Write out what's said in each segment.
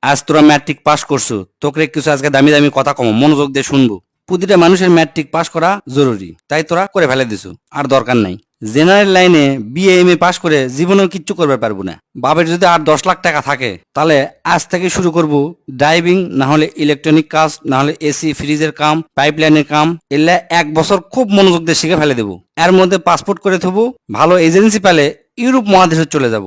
আজ তোরা matric pass করছো, তোকে কিছু আজকে দামি দামি কথা কম মনোযোগ দিয়ে শুনবো। প্রতিটা মানুষের ম্যাট্রিক পাস করা জরুরি, তাই তোরা করে ফেলে দিছো, আর দরকার নাই। জেনারেল লাইনে বিএ এম এ পাস করে জীবনেও কিচ্ছু করবে পারবো না। বাপের যদি আর 10 লাখ টাকা থাকে তাহলে আজ থেকে শুরু করব ড্রাইভিং, না হলে ইলেকট্রনিক কাজ, না হলে এসি ফ্রিজের কাম, পাইপলাইনের কাম। এলে 1 বছর খুব মনোযোগ দিয়ে শিখে ফেলে দেবো। এর মধ্যে পাসপোর্ট করে থবো, ভালো এজেন্সি পেলে ইউরোপ মহাদেশে চলে যাব।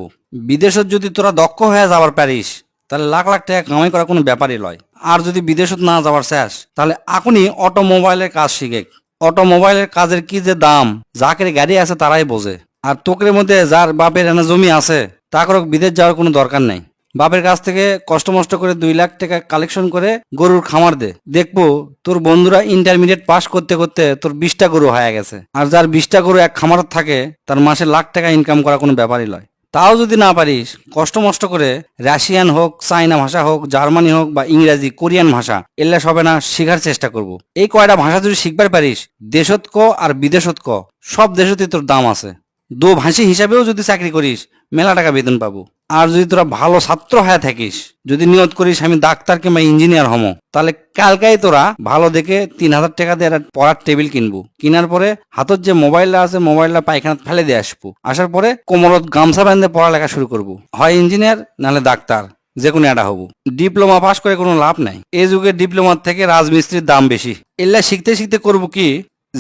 বিদেশত যদি তোরা দক্ষ হয়ে যাবার পারিস তাহলে লাখ লাখ টাকা কামাই করা কোনো ব্যাপারই লয়। আর যদি বিদেশত না যাওয়ার শেষ তাহলে এখনই অটোমোবাইলের কাজ শিখে। অটোমোবাইলের কাজের কি যে দাম, যাকের গাড়ি আছে তারাই বোঝে। আর তোকের মধ্যে যার বাপের এনে জমি আছে তাকে বিদেশ যাওয়ার কোনো দরকার নাই। বাপের কাছ থেকে কষ্ট মষ্ট করে 2 লাখ টাকা কালেকশন করে গরুর খামার দে, দেখবো তোর বন্ধুরা ইন্টারমিডিয়েট পাস করতে করতে তোর 20টা গরু হয়ে গেছে। আর যার 20টা গরু এক খামার থাকে তার মাসে লাখ টাকা ইনকাম করা কোনো ব্যাপারই নয়। তাও যদি না পারিস, কষ্ট মষ্ট করে রাশিয়ান হোক, চাইনা ভাষা হোক, জার্মানি হোক বা ইংরাজি, কোরিয়ান ভাষা, এলে সবে না শেখার চেষ্টা করব। এই কয়টা ভাষা যদি শিখবার পারিস, দেশত ক আর বিদেশত ক, সব দেশতেই তোর দাম আছে। দো ভাষী হিসাবেও যদি চাকরি করিস মেলা টাকা বেতন পাবো। আর যদি তোরা ভালো ছাত্র হয়ে থাকিস, যদি নিয়ত করিস আমি ডাক্তার কিংবা ইঞ্জিনিয়ার হমো, তাহলে কালকাই তোরা ভালো দেখে 3,000 টাকা দিয়ে একটা পড়ার টেবিল কিনবো। কিনার পরে হাতত যে মোবাইলটা আছে মোবাইলটা পায়খানা ফেলে দিয়ে আসবো। আসার পরে কোমরত গামছা বাঁধে পড়ালেখা শুরু করবো। হয় ইঞ্জিনিয়ার নাহলে ডাক্তার, যে কোনো একটা হবো। ডিপ্লোমা পাস করে কোনো লাভ নাই। এই যুগে ডিপ্লোমার থেকে রাজমিস্ত্রির দাম বেশি। এগুলা শিখতে শিখতে করবো কি,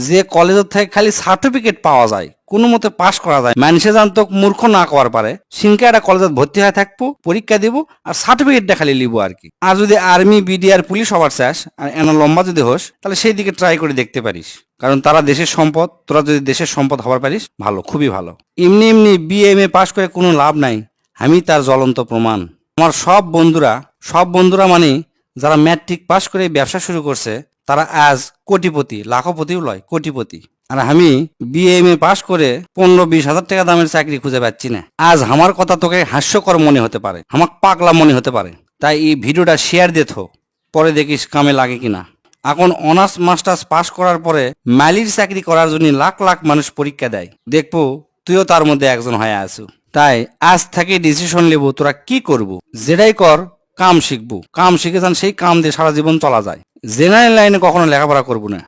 যে কলেজের থেকে খালি সার্টিফিকেট পাওয়া যায়, কোনো মতে পাশ করা যায়, মানুষে জানতো মূর্খ না করার পারে, সিনকা একটা কলেজে ভর্তি হয়ে থাকবো, পরীক্ষা দিব আর সার্টিফিকেটটা খালি লিবো আর কি। আর যদি আর্মি, বিডিআর, পুলিশ হবার চাস আর এনা লম্বা যদি হোস, তাহলে সেই দিকে ট্রাই করে দেখতে পারিস। কারণ তারা দেশের সম্পদ, তোরা যদি দেশের সম্পদ হবার পারিস ভালো, খুবই ভালো। এমনি এমনি বিএ এম এ পাশ করে কোনো লাভ নাই, আমি তার জ্বলন্ত প্রমাণ। আমার সব বন্ধুরা মানে যারা ম্যাট্রিক পাশ করে ব্যবসা শুরু করছে তারা আজ কোটিপতি, লাখপতিও লয়, কোটিপতি। আর আমি বিএ এম এ পাশ করে 15-20 হাজার টাকা দামের চাকরি খুঁজে পাচ্ছি না। আজ আমার কথা তোকে হাস্যকর মনে হতে পারে, আমার পাগলা মনে হতে পারে, তাই এই ভিডিওটা শেয়ার দে থো, পরে দেখিস কামে লাগে কিনা। এখন অনার্স মাস্টার্স পাশ করার পরে মালির চাকরি করার জন্য লাখ লাখ মানুষ পরীক্ষা দেয়, দেখবো তুইও তার মধ্যে একজন হয়ে আসু। তাই আজ থেকে ডিসিশন নেব তোরা কি করবো। যেটাই কর, কাম শিখবো, কাম শিখে যান, সেই কাম দিয়ে সারা জীবন চলা যায়। জেনারেল লাইনে কখনো লেখাপড়া করবো না।